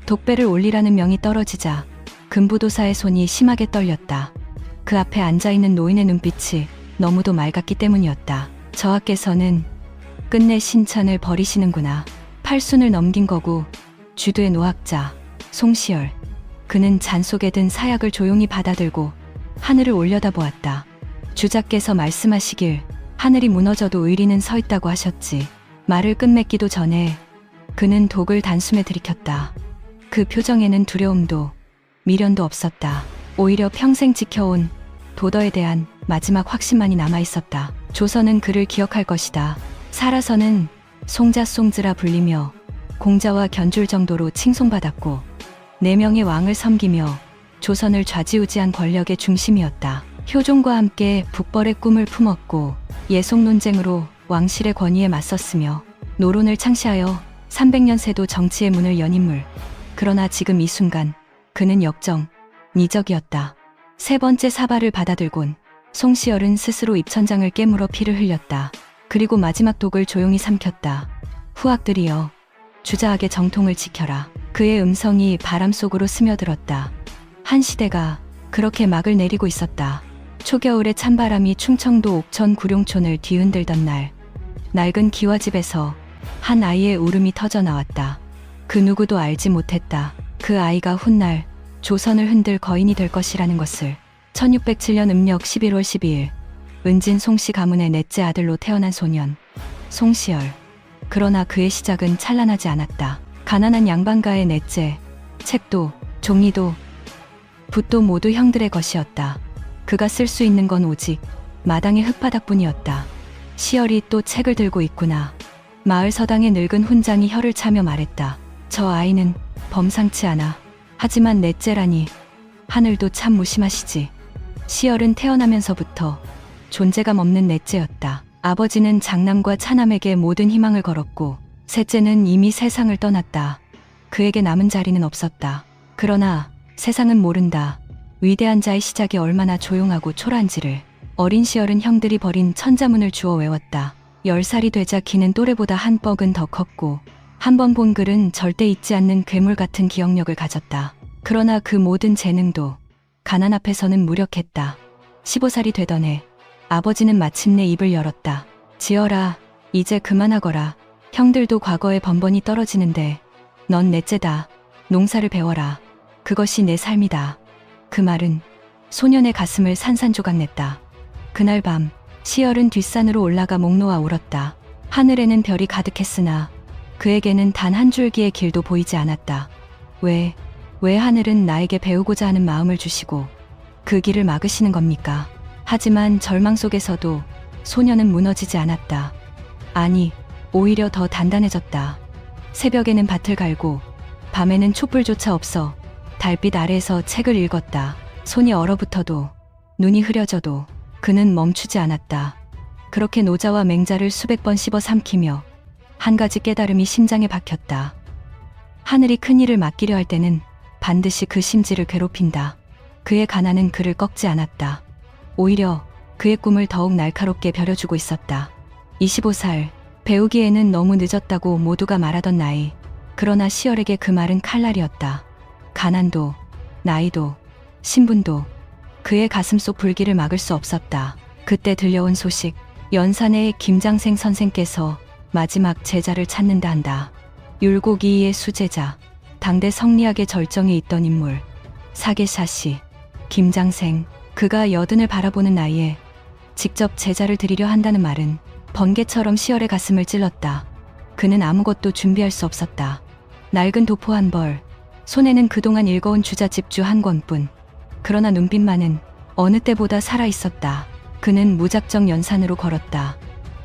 독배를 올리라는 명이 떨어지자 금부도사의 손이 심하게 떨렸다. 그 앞에 앉아있는 노인의 눈빛이 너무도 맑았기 때문이었다. 저하께서는 끝내 신천을 버리시는구나. 팔순을 넘긴 거고 주도의 노학자 송시열. 그는 잔 속에 든 사약을 조용히 받아들고 하늘을 올려다보았다. 주자께서 말씀하시길 하늘이 무너져도 의리는 서 있다고 하셨지. 말을 끝맺기도 전에 그는 독을 단숨에 들이켰다. 그 표정에는 두려움도 미련도 없었다. 오히려 평생 지켜온 도덕에 대한 마지막 확신만이 남아있었다. 조선은 그를 기억할 것이다. 살아서는 송자송즈라 불리며 공자와 견줄 정도로 칭송받았고 4명의 왕을 섬기며 조선을 좌지우지한 권력의 중심이었다. 효종과 함께 북벌의 꿈을 품었고 예속 논쟁으로 왕실의 권위에 맞섰으며 노론을 창시하여 300년 새도 정치의 문을 연 인물. 그러나 지금 이 순간 그는 역정, 이적이었다. 세 번째 사발을 받아들곤 송시열은 스스로 입천장을 깨물어 피를 흘렸다. 그리고 마지막 독을 조용히 삼켰다. 후학들이여, 주자하게 정통을 지켜라. 그의 음성이 바람 속으로 스며들었다. 한 시대가 그렇게 막을 내리고 있었다. 초겨울의 찬바람이 충청도 옥천 구룡촌을 뒤흔들던 날, 낡은 기와집에서 한 아이의 울음이 터져 나왔다. 그 누구도 알지 못했다. 그 아이가 훗날 조선을 흔들 거인이 될 것이라는 것을. 1607년 음력 11월 12일 은진 송씨 가문의 넷째 아들로 태어난 소년 송시열. 그러나 그의 시작은 찬란하지 않았다. 가난한 양반가의 넷째. 책도 종이도 붓도 모두 형들의 것이었다. 그가 쓸 수 있는 건 오직 마당의 흙바닥뿐이었다. 시열이 또 책을 들고 있구나. 마을 서당의 늙은 훈장이 혀를 차며 말했다. 저 아이는 범상치 않아. 하지만 넷째라니 하늘도 참 무심하시지. 시열은 태어나면서부터 존재감 없는 넷째였다. 아버지는 장남과 차남에게 모든 희망을 걸었고 셋째는 이미 세상을 떠났다. 그에게 남은 자리는 없었다. 그러나 세상은 모른다. 위대한 자의 시작이 얼마나 조용하고 초라한지를. 어린 시열은 형들이 버린 천자문을 주워 외웠다. 10살이 되자 키는 또래보다 한 뼘은 더 컸고 한 번 본 글은 절대 잊지 않는 괴물 같은 기억력을 가졌다. 그러나 그 모든 재능도 가난 앞에서는 무력했다. 15살이 되던 해 아버지는 마침내 입을 열었다. 지어라, 이제 그만하거라. 형들도 과거에 번번이 떨어지는데 넌 넷째다. 농사를 배워라. 그것이 내 삶이다. 그 말은 소년의 가슴을 산산조각냈다. 그날 밤 시열은 뒷산으로 올라가 목 놓아 울었다. 하늘에는 별이 가득했으나 그에게는 단 한 줄기의 길도 보이지 않았다. 왜 하늘은 나에게 배우고자 하는 마음을 주시고 그 길을 막으시는 겁니까? 하지만 절망 속에서도 소년은 무너지지 않았다. 아니, 오히려 더 단단해졌다. 새벽에는 밭을 갈고 밤에는 촛불조차 없어 달빛 아래에서 책을 읽었다. 손이 얼어붙어도 눈이 흐려져도 그는 멈추지 않았다. 그렇게 노자와 맹자를 수백 번 씹어 삼키며 한 가지 깨달음이 심장에 박혔다. 하늘이 큰 일을 맡기려 할 때는 반드시 그 심지를 괴롭힌다. 그의 가난은 그를 꺾지 않았다. 오히려 그의 꿈을 더욱 날카롭게 벼려주고 있었다. 25살, 배우기에는 너무 늦었다고 모두가 말하던 나이. 그러나 시열에게 그 말은 칼날이었다. 가난도, 나이도, 신분도 그의 가슴 속 불길을 막을 수 없었다. 그때 들려온 소식, 연산의 김장생 선생께서 마지막 제자를 찾는다 한다. 율곡이의 수제자, 당대 성리학의 절정에 있던 인물, 사계사시, 김장생. 그가 여든을 바라보는 나이에 직접 제자를 드리려 한다는 말은 번개처럼 시열의 가슴을 찔렀다. 그는 아무것도 준비할 수 없었다. 낡은 도포 한 벌, 손에는 그동안 읽어온 주자 집주 한 권뿐. 그러나 눈빛만은 어느 때보다 살아있었다. 그는 무작정 연산으로 걸었다.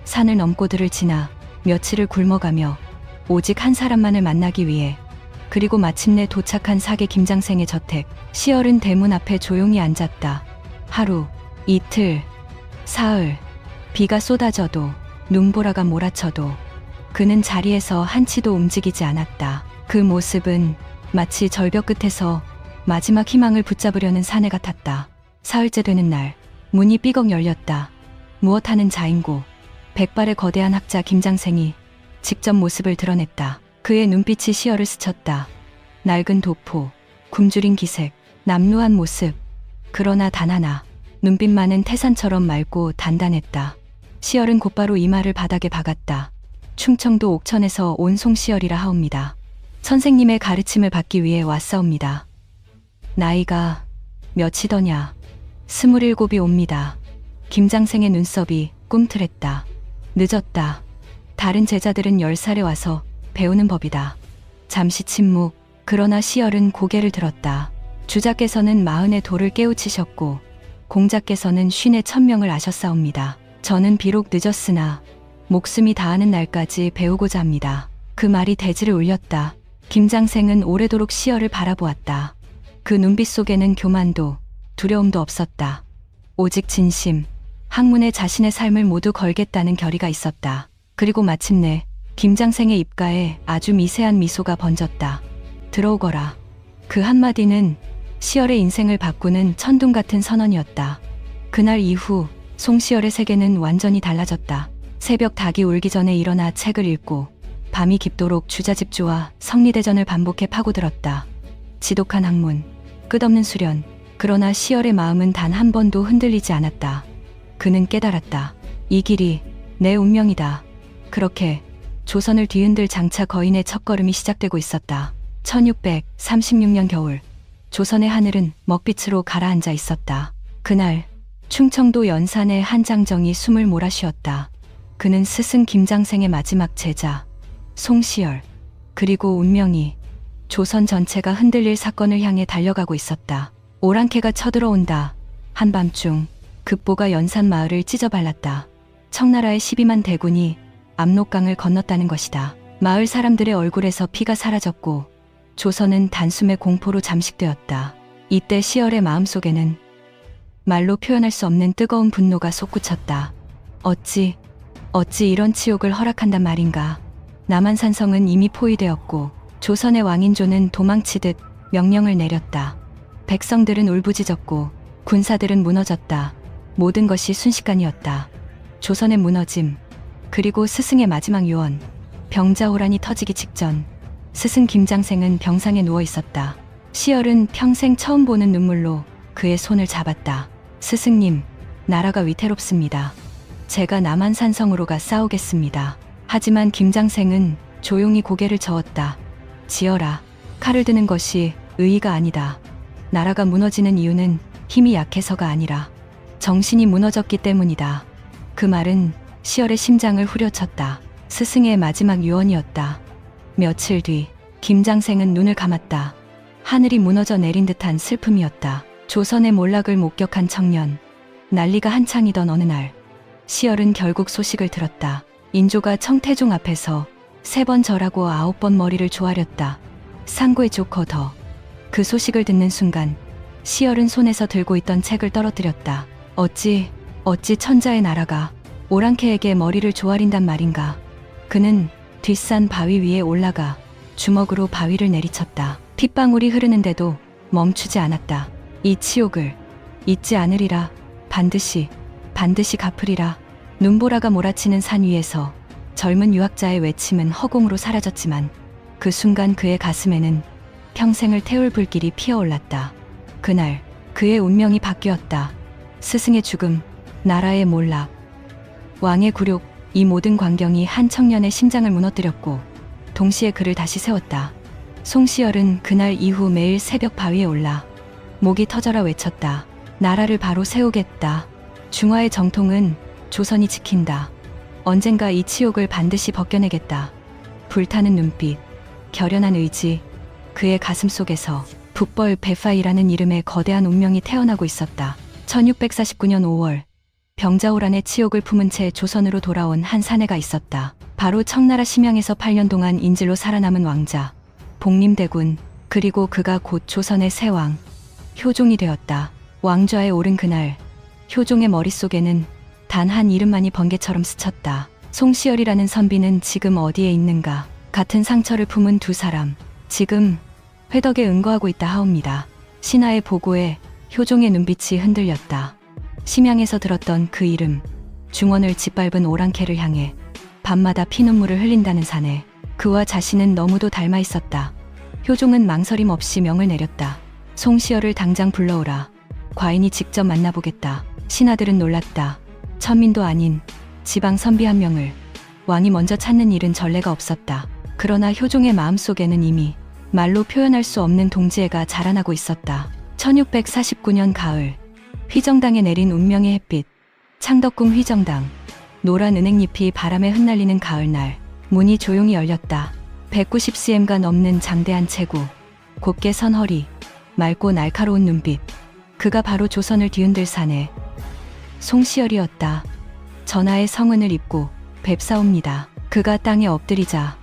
산을 넘고 들을 지나 며칠을 굶어가며 오직 한 사람만을 만나기 위해. 그리고 마침내 도착한 사계 김장생의 저택. 시열은 대문 앞에 조용히 앉았다. 하루, 이틀, 사흘, 비가 쏟아져도 눈보라가 몰아쳐도 그는 자리에서 한치도 움직이지 않았다. 그 모습은 마치 절벽 끝에서 마지막 희망을 붙잡으려는 사내 같았다. 사흘째 되는 날, 문이 삐걱 열렸다. 무엇하는 자인고 백발의 거대한 학자 김장생이 직접 모습을 드러냈다. 그의 눈빛이 시열을 스쳤다. 낡은 도포, 굶주린 기색, 남루한 모습. 그러나 단 하나, 눈빛만은 태산처럼 맑고 단단했다. 시열은 곧바로 이마를 바닥에 박았다. 충청도 옥천에서 온 송시열이라 하옵니다. 선생님의 가르침을 받기 위해 왔사옵니다. 나이가 몇이더냐? 27이 옵니다. 김장생의 눈썹이 꿈틀했다. 늦었다. 다른 제자들은 10살에 와서 배우는 법이다. 잠시 침묵. 그러나 시열은 고개를 들었다. 주자께서는 40의 도를 깨우치셨고 공자께서는 50의 천명을 아셨사옵니다. 저는 비록 늦었으나 목숨이 다하는 날까지 배우고자 합니다. 그 말이 대지를 울렸다. 김장생은 오래도록 시열을 바라보았다. 그 눈빛 속에는 교만도 두려움도 없었다. 오직 진심, 학문에 자신의 삶을 모두 걸겠다는 결의가 있었다. 그리고 마침내 김장생의 입가에 아주 미세한 미소가 번졌다. 들어오거라. 그 한마디는 시열의 인생을 바꾸는 천둥 같은 선언이었다. 그날 이후 송시열의 세계는 완전히 달라졌다. 새벽 닭이 울기 전에 일어나 책을 읽고 밤이 깊도록 주자집주와 성리대전을 반복해 파고들었다. 지독한 학문, 끝없는 수련. 그러나 시열의 마음은 단 한 번도 흔들리지 않았다. 그는 깨달았다. 이 길이 내 운명이다. 그렇게 조선을 뒤흔들 장차 거인의 첫걸음이 시작되고 있었다. 1636년 겨울, 조선의 하늘은 먹빛으로 가라앉아 있었다. 그날 충청도 연산의 한 장정이 숨을 몰아쉬었다. 그는 스승 김장생의 마지막 제자 송시열, 그리고 운명이 조선 전체가 흔들릴 사건을 향해 달려가고 있었다. 오랑캐가 쳐들어온다. 한밤중 급보가 연산 마을을 찢어발랐다. 청나라의 12만 대군이 압록강을 건넜다는 것이다. 마을 사람들의 얼굴에서 피가 사라졌고 조선은 단숨에 공포로 잠식되었다. 이때 시열의 마음속에는 말로 표현할 수 없는 뜨거운 분노가 솟구쳤다. 어찌 이런 치욕을 허락한단 말인가. 남한산성은 이미 포위되었고 조선의 왕인조는 도망치듯 명령을 내렸다. 백성들은 울부짖었고 군사들은 무너졌다. 모든 것이 순식간이었다. 조선의 무너짐, 그리고 스승의 마지막 유언. 병자호란이 터지기 직전 스승 김장생은 병상에 누워 있었다. 시열은 평생 처음 보는 눈물로 그의 손을 잡았다. 스승님, 나라가 위태롭습니다. 제가 남한산성으로 가 싸우겠습니다. 하지만 김장생은 조용히 고개를 저었다. 지어라. 칼을 드는 것이 의의가 아니다. 나라가 무너지는 이유는 힘이 약해서가 아니라 정신이 무너졌기 때문이다. 그 말은 시열의 심장을 후려쳤다. 스승의 마지막 유언이었다. 며칠 뒤 김장생은 눈을 감았다. 하늘이 무너져 내린 듯한 슬픔이었다. 조선의 몰락을 목격한 청년. 난리가 한창이던 어느 날 시열은 결국 소식을 들었다. 인조가 청태종 앞에서 3번 절하고 9번 머리를 조아렸다. 상고의 조커 더. 그 소식을 듣는 순간 시열은 손에서 들고 있던 책을 떨어뜨렸다. 어찌 천자의 나라가 오랑캐에게 머리를 조아린단 말인가. 그는 뒷산 바위 위에 올라가 주먹으로 바위를 내리쳤다. 핏방울이 흐르는데도 멈추지 않았다. 이 치욕을 잊지 않으리라. 반드시 갚으리라. 눈보라가 몰아치는 산 위에서 젊은 유학자의 외침은 허공으로 사라졌지만 그 순간 그의 가슴에는 평생을 태울 불길이 피어올랐다. 그날 그의 운명이 바뀌었다. 스승의 죽음, 나라의 몰락, 왕의 굴욕, 이 모든 광경이 한 청년의 심장을 무너뜨렸고 동시에 그를 다시 세웠다. 송시열은 그날 이후 매일 새벽 바위에 올라 목이 터져라 외쳤다. 나라를 바로 세우겠다. 중화의 정통은 조선이 지킨다. 언젠가 이 치욕을 반드시 벗겨내겠다. 불타는 눈빛, 결연한 의지, 그의 가슴 속에서 북벌 베파이라는 이름의 거대한 운명이 태어나고 있었다. 1649년 5월 병자호란의 치욕을 품은 채 조선으로 돌아온 한 사내가 있었다. 바로 청나라 심양에서 8년 동안 인질로 살아남은 왕자 복림대군, 그리고 그가 곧 조선의 새 왕 효종이 되었다. 왕좌에 오른 그날 효종의 머릿속에는 단 한 이름만이 번개처럼 스쳤다. 송시열이라는 선비는 지금 어디에 있는가. 같은 상처를 품은 두 사람, 지금 회덕에 응거하고 있다 하옵니다. 신하의 보고에 효종의 눈빛이 흔들렸다. 심양에서 들었던 그 이름, 중원을 짓밟은 오랑캐를 향해 밤마다 피눈물을 흘린다는 사내. 그와 자신은 너무도 닮아 있었다. 효종은 망설임 없이 명을 내렸다. 송시열을 당장 불러오라. 과인이 직접 만나보겠다. 신하들은 놀랐다. 천민도 아닌 지방 선비 한 명을 왕이 먼저 찾는 일은 전례가 없었다. 그러나 효종의 마음속에는 이미 말로 표현할 수 없는 동지애가 자라나고 있었다. 1649년 가을, 휘정당에 내린 운명의 햇빛. 창덕궁 휘정당. 노란 은행잎이 바람에 흩날리는 가을날, 문이 조용히 열렸다. 190cm가 넘는 장대한 체구, 곱게 선 허리, 맑고 날카로운 눈빛. 그가 바로 조선을 뒤흔들 사내 송시열이었다. 전하의 성은을 입고 뵙사옵니다. 그가 땅에 엎드리자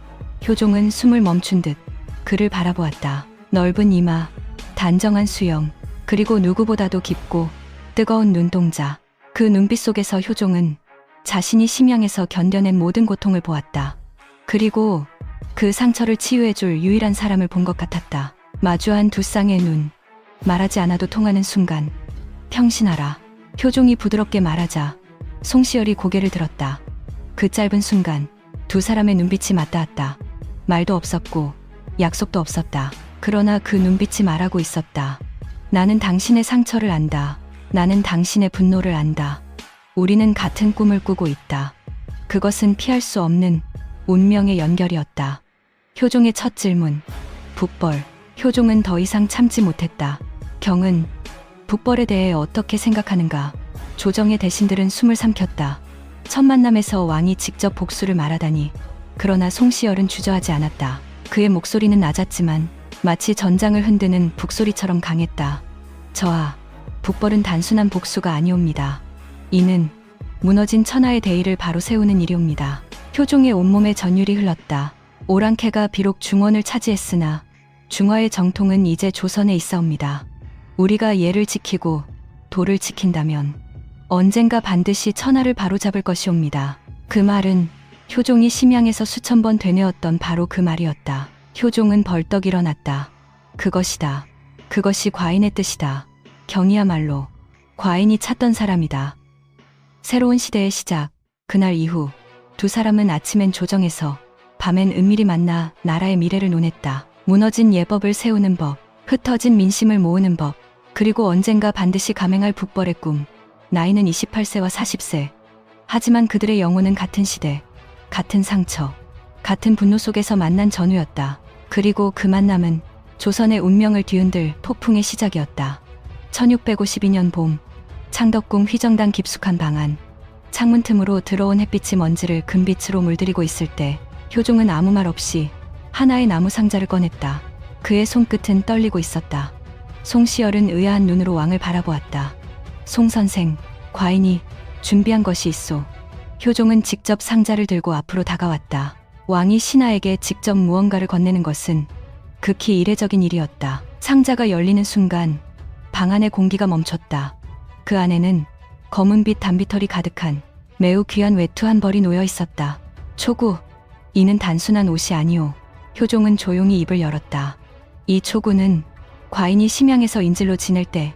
효종은 숨을 멈춘 듯 그를 바라보았다. 넓은 이마, 단정한 수염, 그리고 누구보다도 깊고 뜨거운 눈동자. 그 눈빛 속에서 효종은 자신이 심양에서 견뎌낸 모든 고통을 보았다. 그리고 그 상처를 치유해줄 유일한 사람을 본 것 같았다. 마주한 두 쌍의 눈, 말하지 않아도 통하는 순간. 평신하라. 효종이 부드럽게 말하자 송시열이 고개를 들었다. 그 짧은 순간 두 사람의 눈빛이 맞닿았다. 말도 없었고 약속도 없었다. 그러나 그 눈빛이 말하고 있었다. 나는 당신의 상처를 안다. 나는 당신의 분노를 안다. 우리는 같은 꿈을 꾸고 있다. 그것은 피할 수 없는 운명의 연결이었다. 효종의 첫 질문. 북벌. 효종은 더 이상 참지 못했다. 경은 북벌에 대해 어떻게 생각하는가? 조정의 대신들은 숨을 삼켰다. 첫 만남에서 왕이 직접 복수를 말하다니. 그러나 송시열은 주저하지 않았다. 그의 목소리는 낮았지만 마치 전장을 흔드는 북소리처럼 강했다. 저하, 북벌은 단순한 복수가 아니옵니다. 이는 무너진 천하의 대의를 바로 세우는 일이옵니다. 효종의 온몸에 전율이 흘렀다. 오랑캐가 비록 중원을 차지했으나 중화의 정통은 이제 조선에 있사옵니다. 우리가 예를 지키고 도를 지킨다면 언젠가 반드시 천하를 바로잡을 것이옵니다. 그 말은 효종이 심양에서 수천 번 되뇌었던 바로 그 말이었다. 효종은 벌떡 일어났다. 그것이다. 그것이 과인의 뜻이다. 경이야말로 과인이 찾던 사람이다. 새로운 시대의 시작. 그날 이후 두 사람은 아침엔 조정에서 밤엔 은밀히 만나 나라의 미래를 논했다. 무너진 예법을 세우는 법, 흩어진 민심을 모으는 법, 그리고 언젠가 반드시 감행할 북벌의 꿈. 나이는 28세와 40세. 하지만 그들의 영혼은 같은 시대, 같은 상처, 같은 분노 속에서 만난 전우였다. 그리고 그 만남은 조선의 운명을 뒤흔들 폭풍의 시작이었다. 1652년 봄, 창덕궁 휘정당 깊숙한 방 안. 창문 틈으로 들어온 햇빛이 먼지를 금빛으로 물들이고 있을 때 효종은 아무 말 없이 하나의 나무 상자를 꺼냈다. 그의 손끝은 떨리고 있었다. 송시열은 의아한 눈으로 왕을 바라보았다. 송 선생, 과인이 준비한 것이 있소. 효종은 직접 상자를 들고 앞으로 다가왔다. 왕이 신하에게 직접 무언가를 건네는 것은 극히 이례적인 일이었다. 상자가 열리는 순간 방 안의 공기가 멈췄다. 그 안에는 검은빛 단비털이 가득한 매우 귀한 외투 한 벌이 놓여 있었다. 초구, 이는 단순한 옷이 아니오. 효종은 조용히 입을 열었다. 이 초구는 과인이 심양에서 인질로 지낼 때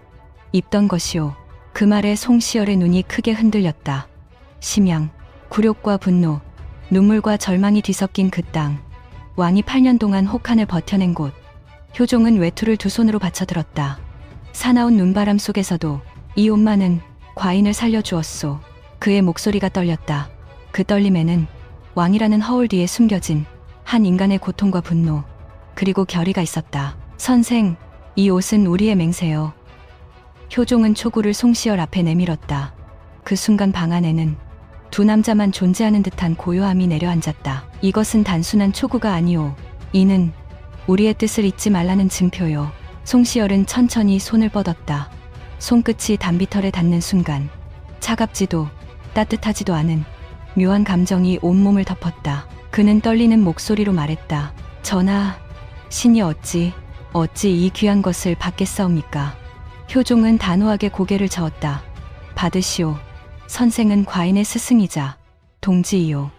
입던 것이오. 그 말에 송시열의 눈이 크게 흔들렸다. 심양, 굴욕과 분노, 눈물과 절망이 뒤섞인 그 땅. 왕이 8년 동안 혹한을 버텨낸 곳. 효종은 외투를 두 손으로 받쳐들었다. 사나운 눈바람 속에서도 이 옷만은 과인을 살려주었소. 그의 목소리가 떨렸다. 그 떨림에는 왕이라는 허울 뒤에 숨겨진 한 인간의 고통과 분노, 그리고 결의가 있었다. 선생, 이 옷은 우리의 맹세요. 효종은 초구를 송시열 앞에 내밀었다. 그 순간 방 안에는 두 남자만 존재하는 듯한 고요함이 내려앉았다. 이것은 단순한 초구가 아니오. 이는 우리의 뜻을 잊지 말라는 증표요. 송시열은 천천히 손을 뻗었다. 손끝이 단비털에 닿는 순간 차갑지도 따뜻하지도 않은 묘한 감정이 온몸을 덮었다. 그는 떨리는 목소리로 말했다. 전하, 신이 어찌 이 귀한 것을 받겠사옵니까? 효종은 단호하게 고개를 저었다. 받으시오. 선생은 과인의 스승이자 동지이요.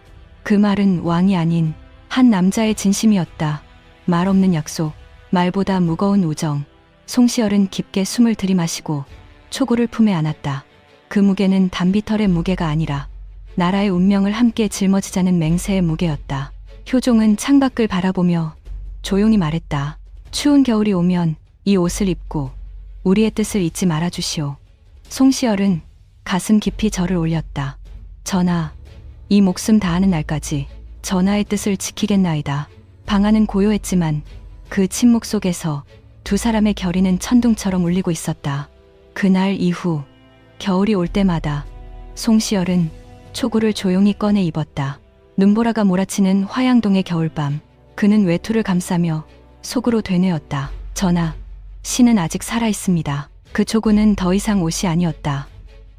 그 말은 왕이 아닌 한 남자의 진심이었다. 말 없는 약속, 말보다 무거운 우정. 송시열은 깊게 숨을 들이마시고 초구를 품에 안았다. 그 무게는 단비털의 무게가 아니라 나라의 운명을 함께 짊어지자는 맹세의 무게였다. 효종은 창밖을 바라보며 조용히 말했다. 추운 겨울이 오면 이 옷을 입고 우리의 뜻을 잊지 말아주시오. 송시열은 가슴 깊이 절을 올렸다. 전하, 이 목숨 다하는 날까지 전하의 뜻을 지키겠나이다. 방 안은 고요했지만 그 침묵 속에서 두 사람의 결의는 천둥처럼 울리고 있었다. 그날 이후 겨울이 올 때마다 송시열은 초구를 조용히 꺼내 입었다. 눈보라가 몰아치는 화양동의 겨울밤, 그는 외투를 감싸며 속으로 되뇌었다. 전하, 신은 아직 살아있습니다. 그 초구는 더 이상 옷이 아니었다.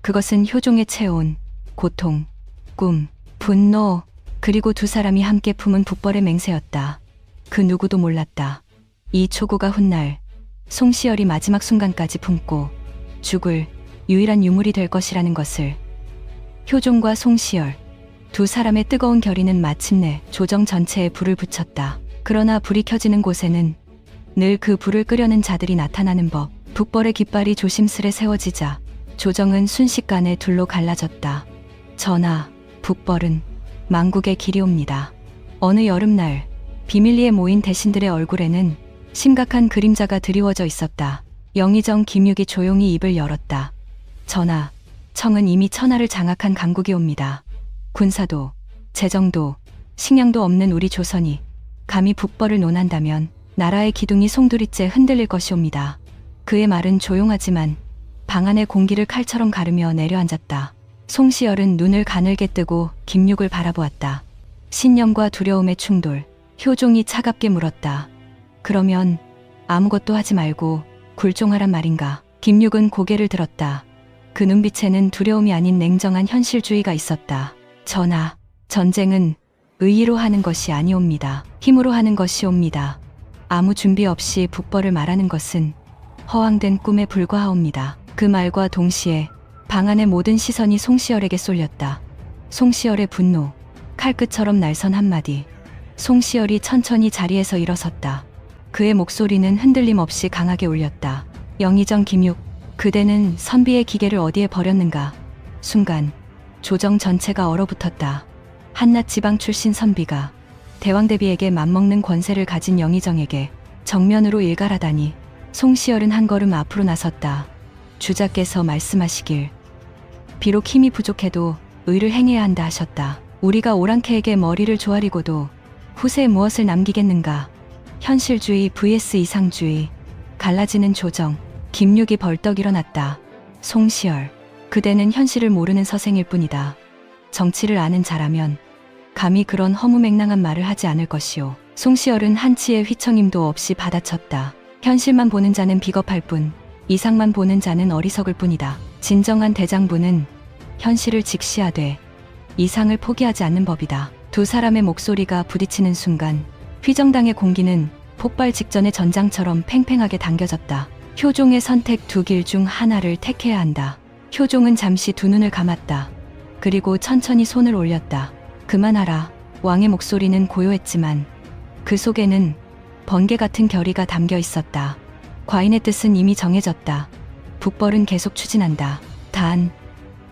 그것은 효종의 채온 고통, 꿈, 분노, 그리고 두 사람이 함께 품은 북벌의 맹세였다. 그 누구도 몰랐다. 이 초구가 훗날 송시열이 마지막 순간까지 품고 죽을 유일한 유물이 될 것이라는 것을. 효종과 송시열, 두 사람의 뜨거운 결의는 마침내 조정 전체에 불을 붙였다. 그러나 불이 켜지는 곳에는 늘 그 불을 끄려는 자들이 나타나는 법. 북벌의 깃발이 조심스레 세워지자 조정은 순식간에 둘로 갈라졌다. 전하, 북벌은 망국의 길이 옵니다. 어느 여름날 비밀리에 모인 대신들의 얼굴에는 심각한 그림자가 드리워져 있었다. 영의정 김육이 조용히 입을 열었다. 전하, 청은 이미 천하를 장악한 강국이 옵니다. 군사도, 재정도, 식량도 없는 우리 조선이 감히 북벌을 논한다면 나라의 기둥이 송두리째 흔들릴 것이옵니다. 그의 말은 조용하지만 방 안의 공기를 칼처럼 가르며 내려앉았다. 송시열은 눈을 가늘게 뜨고 김육을 바라보았다. 신념과 두려움의 충돌. 효종이 차갑게 물었다. 그러면 아무것도 하지 말고 굴종하란 말인가? 김육은 고개를 들었다. 그 눈빛에는 두려움이 아닌 냉정한 현실주의가 있었다. 전하, 전쟁은 의의로 하는 것이 아니옵니다. 힘으로 하는 것이옵니다. 아무 준비 없이 북벌을 말하는 것은 허황된 꿈에 불과하옵니다. 그 말과 동시에 방 안의 모든 시선이 송시열에게 쏠렸다. 송시열의 분노, 칼끝처럼 날선 한마디. 송시열이 천천히 자리에서 일어섰다. 그의 목소리는 흔들림 없이 강하게 울렸다. 영의정 김육, 그대는 선비의 기계를 어디에 버렸는가? 순간 조정 전체가 얼어붙었다. 한낱 지방 출신 선비가 대왕대비에게 맞먹는 권세를 가진 영의정에게 정면으로 일갈하다니. 송시열은 한 걸음 앞으로 나섰다. 주자께서 말씀하시길, 비록 힘이 부족해도 의를 행해야 한다 하셨다. 우리가 오랑캐에게 머리를 조아리고도 후세에 무엇을 남기겠는가? 현실주의 vs 이상주의. 갈라지는 조정. 김육이 벌떡 일어났다. 송시열, 그대는 현실을 모르는 서생일 뿐이다. 정치를 아는 자라면 감히 그런 허무맹랑한 말을 하지 않을 것이오. 송시열은 한치의 휘청임도 없이 받아쳤다. 현실만 보는 자는 비겁할 뿐, 이상만 보는 자는 어리석을 뿐이다. 진정한 대장부는 현실을 직시하되 이상을 포기하지 않는 법이다. 두 사람의 목소리가 부딪히는 순간 휘정당의 공기는 폭발 직전의 전장처럼 팽팽하게 당겨졌다. 효종의 선택 두 길 중 하나를 택해야 한다. 효종은 잠시 두 눈을 감았다. 그리고 천천히 손을 올렸다. 그만하라. 왕의 목소리는 고요했지만 그 속에는 번개 같은 결의가 담겨 있었다. 과인의 뜻은 이미 정해졌다. 북벌은 계속 추진한다. 단,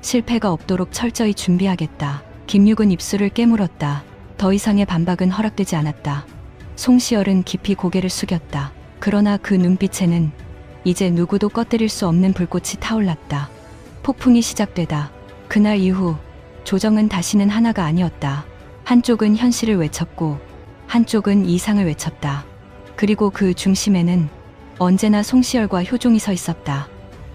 실패가 없도록 철저히 준비하겠다. 김육은 입술을 깨물었다. 더 이상의 반박은 허락되지 않았다. 송시열은 깊이 고개를 숙였다. 그러나 그 눈빛에는 이제 누구도 꺼뜨릴 수 없는 불꽃이 타올랐다. 폭풍이 시작되다. 그날 이후 조정은 다시는 하나가 아니었다. 한쪽은 현실을 외쳤고 한쪽은 이상을 외쳤다. 그리고 그 중심에는 언제나 송시열과 효종이 서 있었다.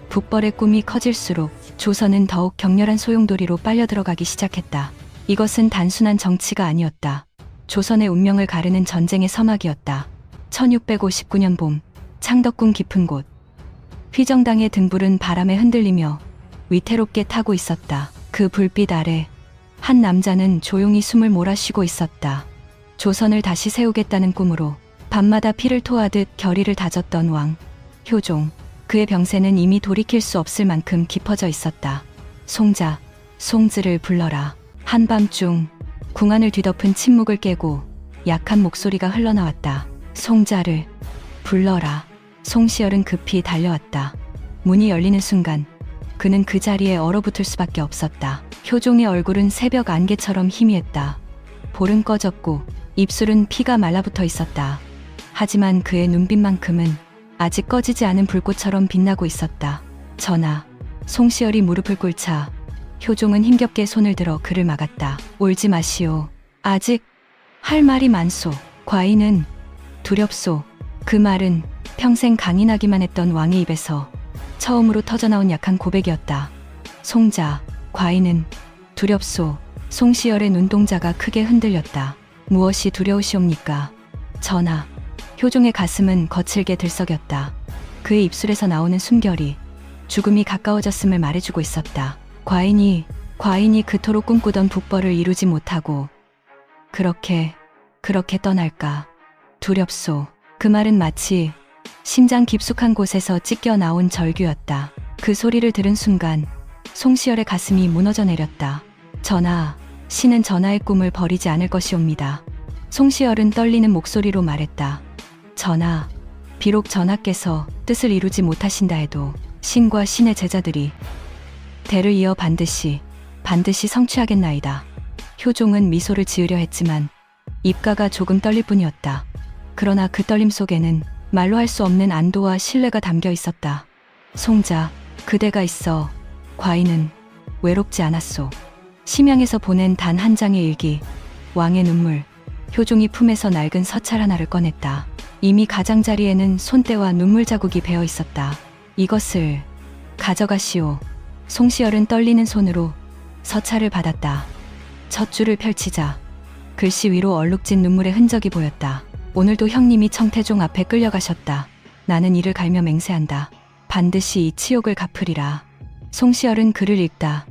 북벌의 꿈이 커질수록 조선은 더욱 격렬한 소용돌이로 빨려 들어가기 시작했다. 이것은 단순한 정치가 아니었다. 조선의 운명을 가르는 전쟁의 서막이었다. 1659년 봄, 창덕궁 깊은 곳. 휘정당의 등불은 바람에 흔들리며 위태롭게 타고 있었다. 그 불빛 아래 한 남자는 조용히 숨을 몰아쉬고 있었다. 조선을 다시 세우겠다는 꿈으로 밤마다 피를 토하듯 결의를 다졌던 왕, 효종. 그의 병세는 이미 돌이킬 수 없을 만큼 깊어져 있었다. 송자, 송즈를 불러라. 한밤중 궁안을 뒤덮은 침묵을 깨고 약한 목소리가 흘러나왔다. 송자를 불러라. 송시열은 급히 달려왔다. 문이 열리는 순간 그는 그 자리에 얼어붙을 수밖에 없었다. 효종의 얼굴은 새벽 안개처럼 희미했다. 볼은 꺼졌고 입술은 피가 말라붙어 있었다. 하지만 그의 눈빛만큼은 아직 꺼지지 않은 불꽃처럼 빛나고 있었다. 전하, 송시열이 무릎을 꿇자 효종은 힘겹게 손을 들어 그를 막았다. 울지 마시오. 아직 할 말이 많소. 과인은 두렵소. 그 말은 평생 강인하기만 했던 왕의 입에서 처음으로 터져나온 약한 고백이었다. 송자, 과인은 두렵소. 송시열의 눈동자가 크게 흔들렸다. 무엇이 두려우시옵니까? 전하. 효종의 가슴은 거칠게 들썩였다. 그의 입술에서 나오는 숨결이 죽음이 가까워졌음을 말해주고 있었다. 과인이 그토록 꿈꾸던 북벌을 이루지 못하고 그렇게 떠날까? 두렵소. 그 말은 마치 심장 깊숙한 곳에서 찢겨 나온 절규였다. 그 소리를 들은 순간 송시열의 가슴이 무너져 내렸다. 전하, 신은 전하의 꿈을 버리지 않을 것이옵니다. 송시열은 떨리는 목소리로 말했다. 전하, 비록 전하께서 뜻을 이루지 못하신다 해도 신과 신의 제자들이 대를 이어 반드시 성취하겠나이다. 효종은 미소를 지으려 했지만 입가가 조금 떨릴 뿐이었다. 그러나 그 떨림 속에는 말로 할 수 없는 안도와 신뢰가 담겨 있었다. 송자, 그대가 있어 과인은 외롭지 않았소. 심양에서 보낸 단 한 장의 일기, 왕의 눈물. 효종이 품에서 낡은 서찰 하나를 꺼냈다. 이미 가장자리에는 손때와 눈물 자국이 배어 있었다. 이것을 가져가시오. 송시열은 떨리는 손으로 서찰을 받았다. 첫 줄을 펼치자 글씨 위로 얼룩진 눈물의 흔적이 보였다. 오늘도 형님이 청태종 앞에 끌려가셨다. 나는 이를 갈며 맹세한다. 반드시 이 치욕을 갚으리라. 송시열은 글을 읽다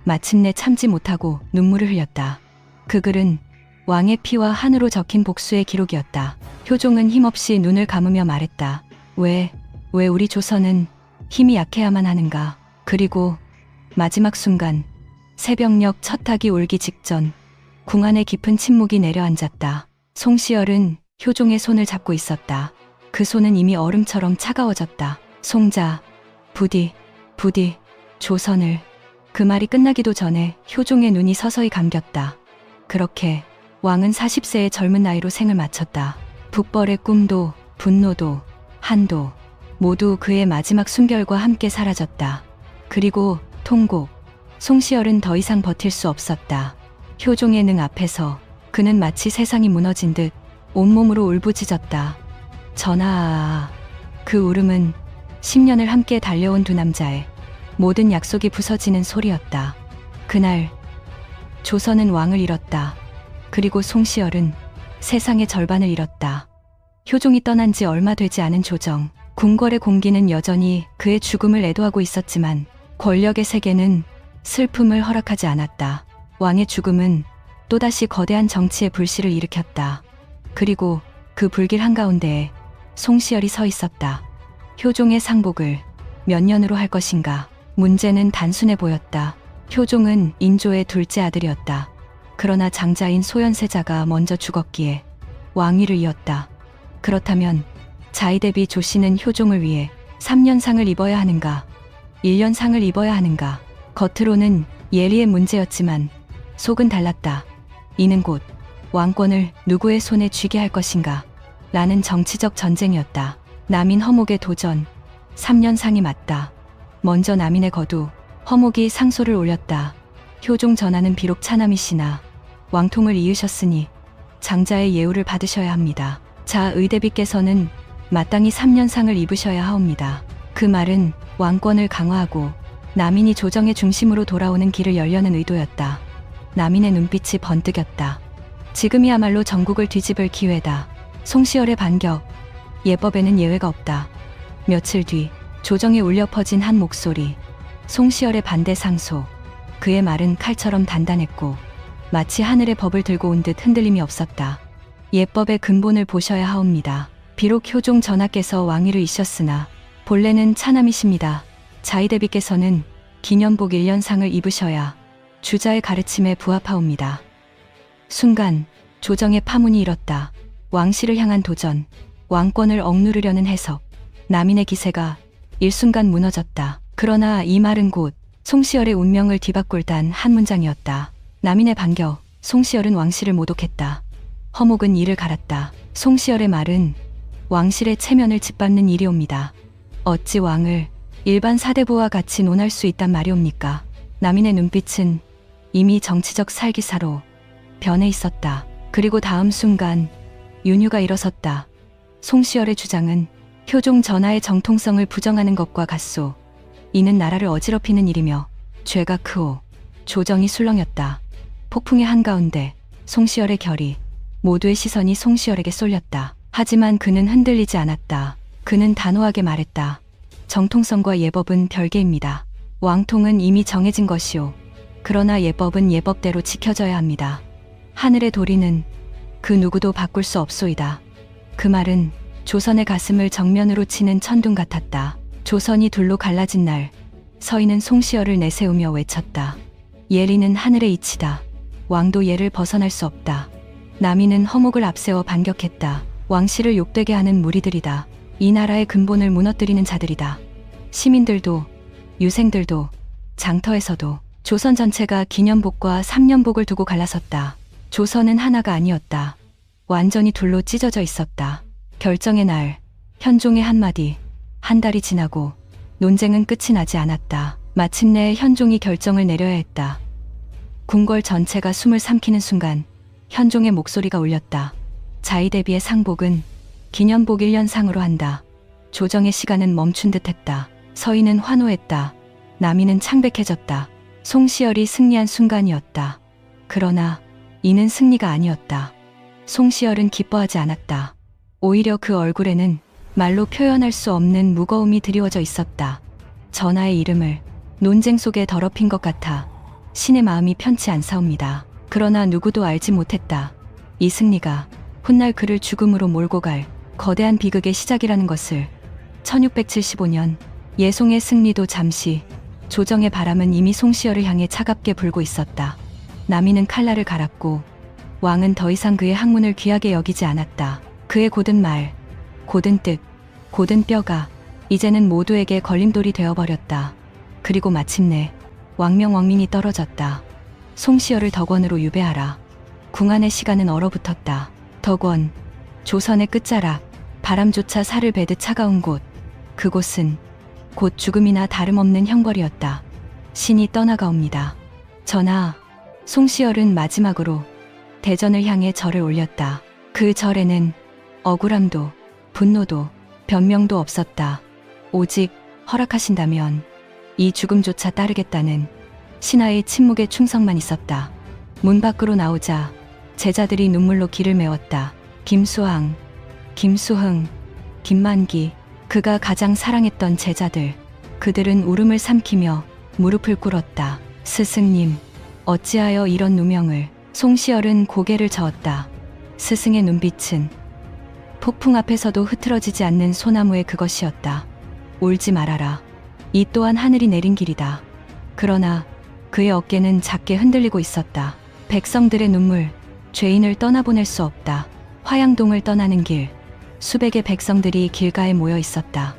마침내 참지 못하고 눈물을 흘렸다. 그 글은 왕의 피와 한으로 적힌 복수의 기록이었다. 효종은 힘없이 눈을 감으며 말했다. 왜 우리 조선은 힘이 약해야만 하는가? 그리고 마지막 순간 새벽녘 첫 닭이 울기 직전 궁 안에 깊은 침묵이 내려앉았다. 송시열은 효종의 손을 잡고 있었다. 그 손은 이미 얼음처럼 차가워졌다. 송자, 부디 조선을. 그 말이 끝나기도 전에 효종의 눈이 서서히 감겼다. 그렇게 왕은 40세의 젊은 나이로 생을 마쳤다. 북벌의 꿈도 분노도 한도 모두 그의 마지막 숨결과 함께 사라졌다. 그리고 통곡. 송시열은 더 이상 버틸 수 없었다. 효종의 능 앞에서 그는 마치 세상이 무너진 듯 온몸으로 울부짖었다. 전하. 그 울음은 10년을 함께 달려온 두 남자의 모든 약속이 부서지는 소리였다. 그날 조선은 왕을 잃었다. 그리고 송시열은 세상의 절반을 잃었다. 효종이 떠난 지 얼마 되지 않은 조정. 궁궐의 공기는 여전히 그의 죽음을 애도하고 있었지만 권력의 세계는 슬픔을 허락하지 않았다. 왕의 죽음은 또다시 거대한 정치의 불씨를 일으켰다. 그리고 그 불길 한가운데에 송시열이 서 있었다. 효종의 상복을 몇 년으로 할 것인가? 문제는 단순해 보였다. 효종은 인조의 둘째 아들이었다. 그러나 장자인 소현세자가 먼저 죽었기에 왕위를 이었다. 그렇다면 자이대비 조씨는 효종을 위해 3년상을 입어야 하는가? 1년상을 입어야 하는가? 겉으로는 예리의 문제였지만 속은 달랐다. 이는 곧 왕권을 누구의 손에 쥐게 할 것인가? 라는 정치적 전쟁이었다. 남인 허목의 도전. 3년상이 맞다. 먼저 남인의 거두. 허목이 상소를 올렸다. 효종 전하는 비록 차남이시나 왕통을 이으셨으니 장자의 예우를 받으셔야 합니다. 자 의대비께서는 마땅히 3년상을 입으셔야 하옵니다. 그 말은 왕권을 강화하고 남인이 조정의 중심으로 돌아오는 길을 열려는 의도였다. 남인의 눈빛이 번뜩였다. 지금이야말로 전국을 뒤집을 기회다. 송시열의 반격. 예법에는 예외가 없다. 며칠 뒤 조정에 울려 퍼진 한 목소리. 송시열의 반대 상소. 그의 말은 칼처럼 단단했고 마치 하늘의 법을 들고 온 듯 흔들림이 없었다. 예법의 근본을 보셔야 하옵니다. 비록 효종 전하께서 왕위를 이셨으나 본래는 차남이십니다. 자이대비께서는 기년복 1년상을 입으셔야 주자의 가르침에 부합하옵니다. 순간 조정의 파문이 일었다. 왕실을 향한 도전, 왕권을 억누르려는 해석, 남인의 기세가 일순간 무너졌다. 그러나 이 말은 곧 송시열의 운명을 뒤바꿀 단 한 문장이었다. 남인의 반격, 송시열은 왕실을 모독했다. 허목은 이를 갈았다. 송시열의 말은 왕실의 체면을 짓밟는 일이옵니다. 어찌 왕을 일반 사대부와 같이 논할 수 있단 말이옵니까? 남인의 눈빛은 이미 정치적 살기사로 변해 있었다. 그리고 다음 순간 윤유가 일어섰다. 송시열의 주장은 효종 전하의 정통성을 부정하는 것과 같소. 이는 나라를 어지럽히는 일이며 죄가 크오. 조정이 술렁였다. 폭풍의 한가운데 송시열의 결의, 모두의 시선이 송시열에게 쏠렸다. 하지만 그는 흔들리지 않았다. 그는 단호하게 말했다. 정통성과 예법은 별개입니다. 왕통은 이미 정해진 것이오. 그러나 예법은 예법대로 지켜져야 합니다. 하늘의 도리는 그 누구도 바꿀 수 없소이다. 그 말은 조선의 가슴을 정면으로 치는 천둥 같았다. 조선이 둘로 갈라진 날, 서인은 송시열을 내세우며 외쳤다. 예리는 하늘의 이치다. 왕도 예를 벗어날 수 없다. 남인은 허목을 앞세워 반격했다. 왕실을 욕되게 하는 무리들이다. 이 나라의 근본을 무너뜨리는 자들이다. 시민들도, 유생들도, 장터에서도 조선 전체가 기년복과 삼년복을 두고 갈라섰다. 조선은 하나가 아니었다. 완전히 둘로 찢어져 있었다. 결정의 날, 현종의 한마디, 한 달이 지나고 논쟁은 끝이 나지 않았다. 마침내 현종이 결정을 내려야 했다. 궁궐 전체가 숨을 삼키는 순간 현종의 목소리가 울렸다. 자의대비의 상복은 기년복 1년 상으로 한다. 조정의 시간은 멈춘 듯했다. 서인은 환호했다. 남인은 창백해졌다. 송시열이 승리한 순간이었다. 그러나 이는 승리가 아니었다. 송시열은 기뻐하지 않았다. 오히려 그 얼굴에는 말로 표현할 수 없는 무거움이 드리워져 있었다. 전하의 이름을 논쟁 속에 더럽힌 것 같아 신의 마음이 편치 않사옵니다. 그러나 누구도 알지 못했다. 이 승리가 훗날 그를 죽음으로 몰고 갈 거대한 비극의 시작이라는 것을. 1675년 예송의 승리도 잠시, 조정의 바람은 이미 송시열을 향해 차갑게 불고 있었다. 남인은 칼날을 갈았고 왕은 더 이상 그의 학문을 귀하게 여기지 않았다. 그의 고든 말, 고든 뜻, 고든 뼈가 이제는 모두에게 걸림돌이 되어버렸다. 그리고 마침내 왕명왕민이 떨어졌다. 송시열을 덕원으로 유배하라. 궁안의 시간은 얼어붙었다. 덕원, 조선의 끝자락, 바람조차 살을 베듯 차가운 곳. 그곳은 곧 죽음이나 다름없는 형벌이었다. 신이 떠나가옵니다. 전하, 송시열은 마지막으로 대전을 향해 절을 올렸다. 그 절에는 억울함도 분노도 변명도 없었다. 오직 허락하신다면 이 죽음조차 따르겠다는 신하의 침묵의 충성만 있었다. 문 밖으로 나오자 제자들이 눈물로 길을 메웠다. 김수항, 김수흥, 김만기, 그가 가장 사랑했던 제자들. 그들은 울음을 삼키며 무릎을 꿇었다. 스승님, 어찌하여 이런 누명을. 송시열은 고개를 저었다. 스승의 눈빛은 폭풍 앞에서도 흐트러지지 않는 소나무의 그것이었다. 울지 말아라. 이 또한 하늘이 내린 길이다. 그러나 그의 어깨는 작게 흔들리고 있었다. 백성들의 눈물, 죄인을 떠나보낼 수 없다. 화양동을 떠나는 길, 수백의 백성들이 길가에 모여 있었다.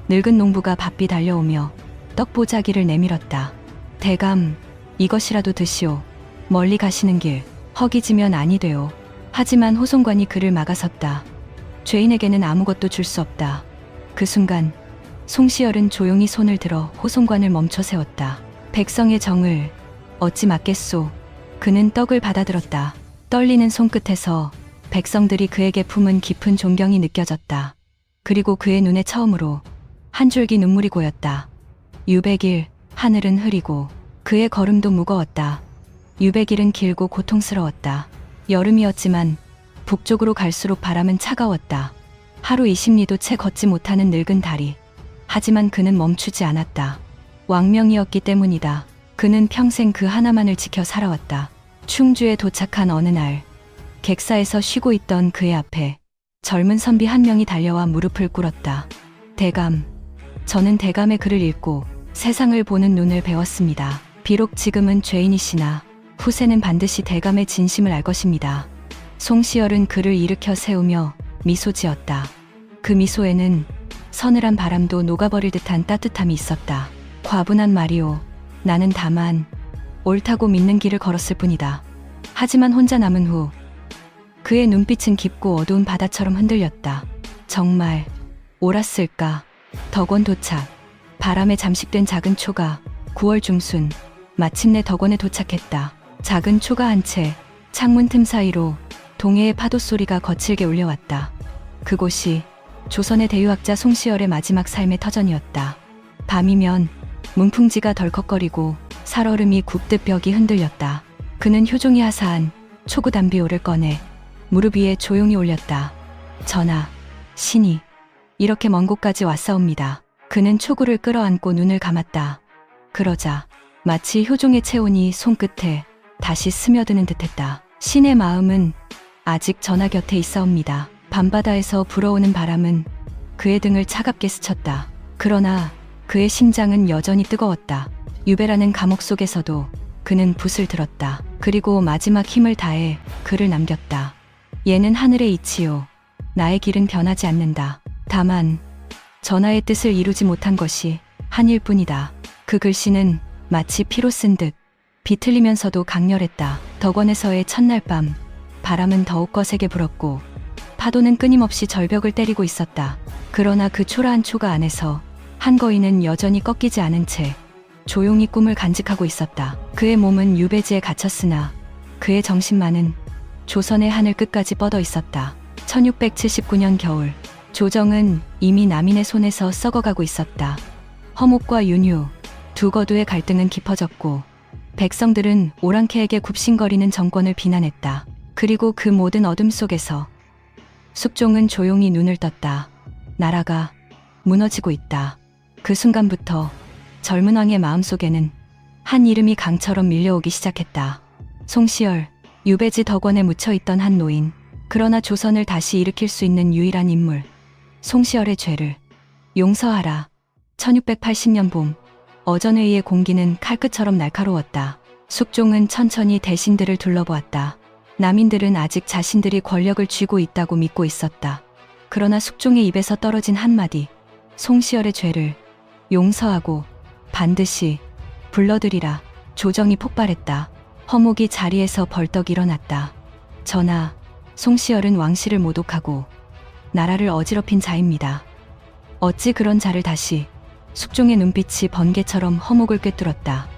늙은 농부가 바삐 달려오며 떡보자기를 내밀었다. 대감, 이것이라도 드시오. 멀리 가시는 길, 허기지면 아니 되오. 하지만 호송관이 그를 막아섰다. 죄인에게는 아무것도 줄 수 없다. 그 순간 송시열은 조용히 손을 들어 호송관을 멈춰 세웠다. 백성의 정을 어찌 막겠소. 그는 떡을 받아들었다. 떨리는 손끝에서 백성들이 그에게 품은 깊은 존경이 느껴졌다. 그리고 그의 눈에 처음으로 한 줄기 눈물이 고였다. 유백일, 하늘은 흐리고 그의 걸음도 무거웠다. 유백일은 길고 고통스러웠다. 여름이었지만 북쪽으로 갈수록 바람은 차가웠다. 하루 20리도 채 걷지 못하는 늙은 다리. 하지만 그는 멈추지 않았다. 왕명이었기 때문이다. 그는 평생 그 하나만을 지켜 살아왔다. 충주에 도착한 어느 날, 객사에서 쉬고 있던 그의 앞에 젊은 선비 한 명이 달려와 무릎을 꿇었다. 대감, 저는 대감의 글을 읽고 세상을 보는 눈을 배웠습니다. 비록 지금은 죄인이시나 후세는 반드시 대감의 진심을 알 것입니다. 송시열은 그를 일으켜 세우며 미소 지었다. 그 미소에는 서늘한 바람도 녹아버릴 듯한 따뜻함이 있었다. 과분한 말이오. 나는 다만 옳다고 믿는 길을 걸었을 뿐이다. 하지만 혼자 남은 후 그의 눈빛은 깊고 어두운 바다처럼 흔들렸다. 정말 옳았을까? 덕원 도착. 바람에 잠식된 작은 초가 9월 중순 마침내 덕원에 도착했다. 작은 초가 한 채 창문 틈 사이로 동해의 파도 소리가 거칠게 울려왔다. 그곳이 조선의 대유학자 송시열의 마지막 삶의 터전이었다. 밤이면 문풍지가 덜컥거리고 살얼음이 굽듯 벽이 흔들렸다. 그는 효종이 하사한 초구 담비오를 꺼내 무릎 위에 조용히 올렸다. 전하, 신이 이렇게 먼 곳까지 왔사옵니다. 그는 초구를 끌어안고 눈을 감았다. 그러자 마치 효종의 체온이 손끝에 다시 스며드는 듯했다. 신의 마음은 아직 전하 곁에 있사옵니다. 밤바다에서 불어오는 바람은 그의 등을 차갑게 스쳤다. 그러나 그의 심장은 여전히 뜨거웠다. 유배라는 감옥 속에서도 그는 붓을 들었다. 그리고 마지막 힘을 다해 글을 남겼다. 얘는 하늘의 이치요. 나의 길은 변하지 않는다. 다만 전하의 뜻을 이루지 못한 것이 한일 뿐이다. 그 글씨는 마치 피로 쓴 듯 비틀리면서도 강렬했다. 덕원에서의 첫날 밤, 바람은 더욱 거세게 불었고 파도는 끊임없이 절벽을 때리고 있었다. 그러나 그 초라한 초가 안에서 한 거인은 여전히 꺾이지 않은 채 조용히 꿈을 간직하고 있었다. 그의 몸은 유배지에 갇혔으나 그의 정신만은 조선의 하늘 끝까지 뻗어 있었다. 1679년 겨울, 조정은 이미 남인의 손에서 썩어가고 있었다. 허목과 윤유, 두 거두의 갈등은 깊어졌고 백성들은 오랑캐에게 굽신거리는 정권을 비난했다. 그리고 그 모든 어둠 속에서 숙종은 조용히 눈을 떴다. 나라가 무너지고 있다. 그 순간부터 젊은 왕의 마음속에는 한 이름이 강처럼 밀려오기 시작했다. 송시열, 유배지 덕원에 묻혀있던 한 노인. 그러나 조선을 다시 일으킬 수 있는 유일한 인물. 송시열의 죄를 용서하라. 1680년 봄, 어전회의의 공기는 칼끝처럼 날카로웠다. 숙종은 천천히 대신들을 둘러보았다. 남인들은 아직 자신들이 권력을 쥐고 있다고 믿고 있었다. 그러나 숙종의 입에서 떨어진 한마디, 송시열의 죄를 용서하고 반드시 불러들이라. 조정이 폭발했다. 허목이 자리에서 벌떡 일어났다. 전하, 송시열은 왕실을 모독하고 나라를 어지럽힌 자입니다. 어찌 그런 자를 다시. 숙종의 눈빛이 번개처럼 허목을 꿰뚫었다.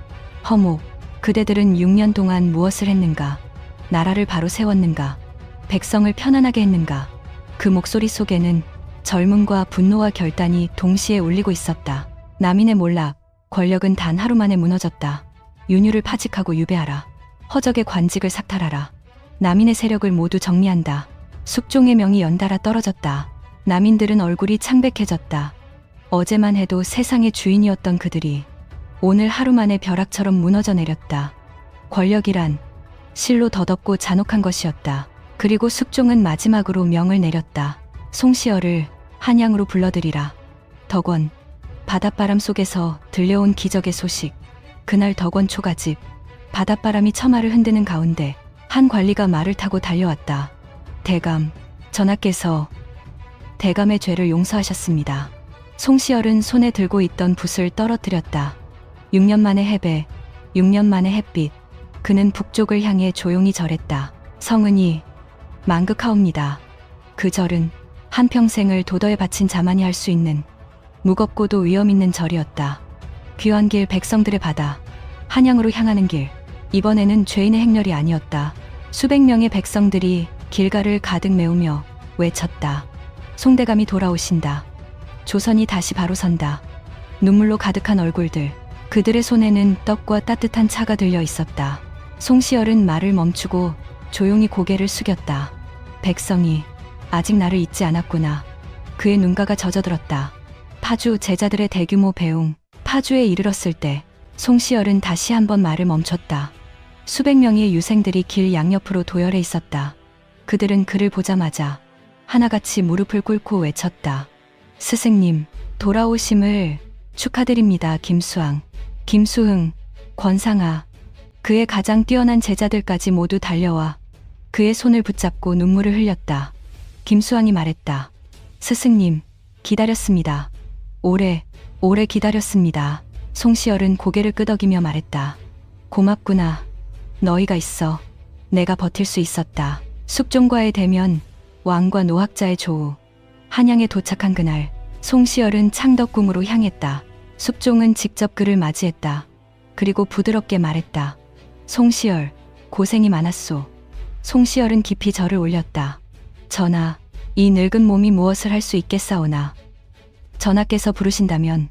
허목, 그대들은 6년 동안 무엇을 했는가? 나라를 바로 세웠는가? 백성을 편안하게 했는가? 그 목소리 속에는 젊음과 분노와 결단이 동시에 울리고 있었다. 남인의 몰락, 권력은 단 하루 만에 무너졌다. 윤유를 파직하고 유배하라. 허적의 관직을 삭탈하라. 남인의 세력을 모두 정리한다. 숙종의 명이 연달아 떨어졌다. 남인들은 얼굴이 창백해졌다. 어제만 해도 세상의 주인이었던 그들이 오늘 하루 만에 벼락처럼 무너져 내렸다. 권력이란 실로 더덥고 잔혹한 것이었다. 그리고 숙종은 마지막으로 명을 내렸다. 송시열을 한양으로 불러들이라. 덕원, 바닷바람 속에서 들려온 기적의 소식. 그날 덕원 초가집, 바닷바람이 처마를 흔드는 가운데 한 관리가 말을 타고 달려왔다. 대감, 전하께서 대감의 죄를 용서하셨습니다. 송시열은 손에 들고 있던 붓을 떨어뜨렸다. 6년 만의 해배, 6년 만의 햇빛. 그는 북쪽을 향해 조용히 절했다. 성은이 만극하옵니다. 그 절은 한평생을 도덕에 바친 자만이 할 수 있는 무겁고도 위험 있는 절이었다. 귀한 길 백성들의 바다, 한양으로 향하는 길. 이번에는 죄인의 행렬이 아니었다. 수백 명의 백성들이 길가를 가득 메우며 외쳤다. 송대감이 돌아오신다. 조선이 다시 바로 선다. 눈물로 가득한 얼굴들, 그들의 손에는 떡과 따뜻한 차가 들려 있었다. 송시열은 말을 멈추고 조용히 고개를 숙였다. 백성이 아직 나를 잊지 않았구나. 그의 눈가가 젖어들었다. 파주 제자들의 대규모 배웅, 파주에 이르렀을 때 송시열은 다시 한번 말을 멈췄다. 수백 명의 유생들이 길 양옆으로 도열해 있었다. 그들은 그를 보자마자 하나같이 무릎을 꿇고 외쳤다. 스승님, 돌아오심을 축하드립니다. 김수왕, 김수흥, 권상아. 그의 가장 뛰어난 제자들까지 모두 달려와 그의 손을 붙잡고 눈물을 흘렸다. 김수왕이 말했다. 스승님, 기다렸습니다. 오래 기다렸습니다. 송시열은 고개를 끄덕이며 말했다. 고맙구나. 너희가 있어 내가 버틸 수 있었다. 숙종과의 대면, 왕과 노학자의 조우. 한양에 도착한 그날, 송시열은 창덕궁으로 향했다. 숙종은 직접 그를 맞이했다. 그리고 부드럽게 말했다. 송시열, 고생이 많았소. 송시열은 깊이 절을 올렸다. 전하, 이 늙은 몸이 무엇을 할 수 있겠사오나 전하께서 부르신다면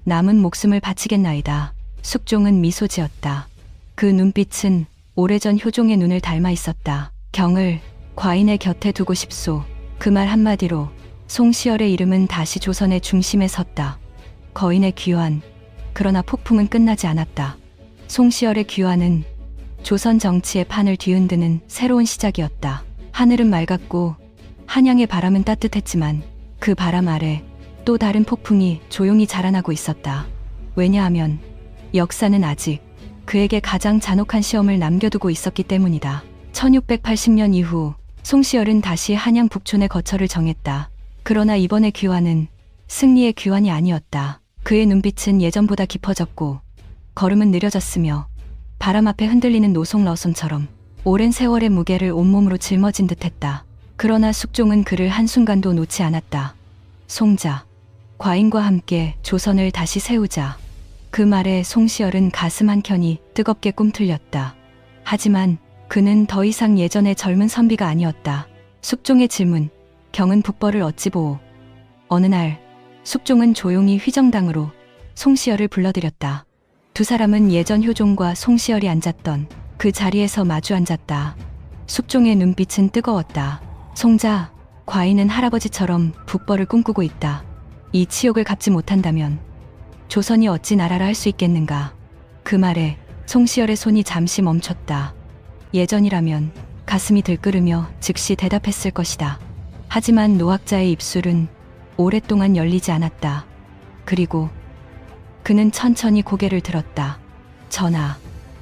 남은 목숨을 바치겠나이다. 숙종은 미소 지었다. 그 눈빛은 오래전 효종의 눈을 닮아 있었다. 경을 과인의 곁에 두고 싶소. 그 말 한마디로 송시열의 이름은 다시 조선의 중심에 섰다. 거인의 귀환, 그러나 폭풍은 끝나지 않았다. 송시열의 귀환은 조선 정치의 판을 뒤흔드는 새로운 시작이었다. 하늘은 맑았고 한양의 바람은 따뜻했지만 그 바람 아래 또 다른 폭풍이 조용히 자라나고 있었다. 왜냐하면 역사는 아직 그에게 가장 잔혹한 시험을 남겨두고 있었기 때문이다. 1680년 이후 송시열은 다시 한양 북촌의 거처를 정했다. 그러나 이번의 귀환은 승리의 귀환이 아니었다. 그의 눈빛은 예전보다 깊어졌고 걸음은 느려졌으며 바람 앞에 흔들리는 노송러손처럼 오랜 세월의 무게를 온몸으로 짊어진 듯했다. 그러나 숙종은 그를 한순간도 놓지 않았다. 송자, 과인과 함께 조선을 다시 세우자. 그 말에 송시열은 가슴 한켠이 뜨겁게 꿈틀렸다. 하지만 그는 더 이상 예전의 젊은 선비가 아니었다. 숙종의 질문, 경은 북벌을 어찌 보오? 어느 날 숙종은 조용히 휘정당으로 송시열을 불러들였다. 두 사람은 예전 효종과 송시열이 앉았던 그 자리에서 마주 앉았다. 숙종의 눈빛은 뜨거웠다. 송자, 과인은 할아버지처럼 북벌을 꿈꾸고 있다. 이 치욕을 갚지 못한다면 조선이 어찌 나라라 할 수 있겠는가. 그 말에 송시열의 손이 잠시 멈췄다. 예전이라면 가슴이 들끓으며 즉시 대답했을 것이다. 하지만 노학자의 입술은 오랫동안 열리지 않았다. 그리고 그는 천천히 고개를 들었다. 전하,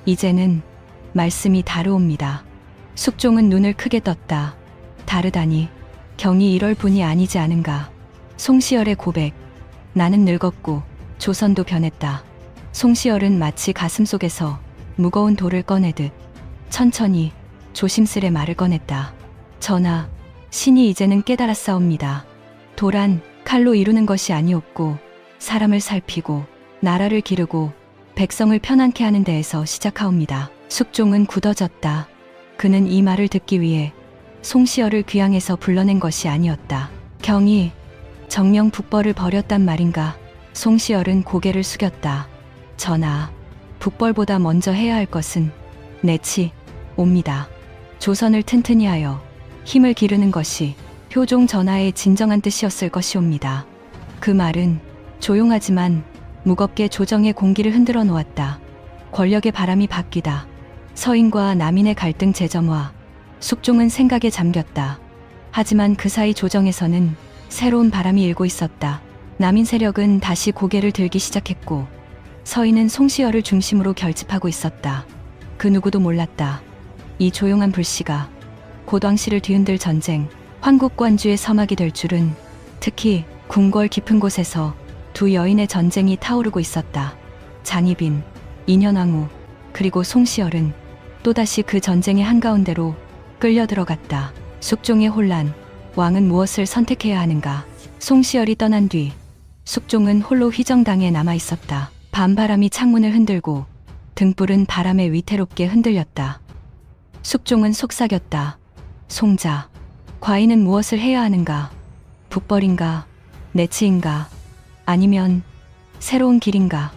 이제는 말씀이 다르옵니다. 숙종은 눈을 크게 떴다. 다르다니, 경이 이럴 분이 아니지 않은가. 송시열의 고백, 나는 늙었고 조선도 변했다. 송시열은 마치 가슴속에서 무거운 돌을 꺼내듯 천천히 조심스레 말을 꺼냈다. 전하, 신이 이제는 깨달았사옵니다. 도란 칼로 이루는 것이 아니었고 사람을 살피고 나라를 기르고 백성을 편안케 하는 데에서 시작하옵니다. 숙종은 굳어졌다. 그는 이 말을 듣기 위해 송시열을 귀양에서 불러낸 것이 아니었다. 경이 정령 북벌을 버렸단 말인가? 송시열은 고개를 숙였다. 전하, 북벌보다 먼저 해야 할 것은 내치옵니다. 조선을 튼튼히 하여 힘을 기르는 것이 효종 전하의 진정한 뜻이었을 것이옵니다. 그 말은 조용하지만 무겁게 조정의 공기를 흔들어 놓았다. 권력의 바람이 바뀌다. 서인과 남인의 갈등 재점화. 숙종은 생각에 잠겼다. 하지만 그 사이 조정에서는 새로운 바람이 일고 있었다. 남인 세력은 다시 고개를 들기 시작했고 서인은 송시열을 중심으로 결집하고 있었다. 그 누구도 몰랐다. 이 조용한 불씨가 고왕실을 뒤흔들 전쟁, 환국관주의 서막이 될 줄은. 특히 궁궐 깊은 곳에서 두 여인의 전쟁이 타오르고 있었다. 장희빈, 인현왕후, 그리고 송시열은 또다시 그 전쟁의 한가운데로 끌려 들어갔다. 숙종의 혼란, 왕은 무엇을 선택해야 하는가. 송시열이 떠난 뒤 숙종은 홀로 휘정당에 남아 있었다. 밤바람이 창문을 흔들고 등불은 바람에 위태롭게 흔들렸다. 숙종은 속삭였다. 송자, 과인은 무엇을 해야 하는가? 북벌인가? 내치인가? 아니면 새로운 길인가?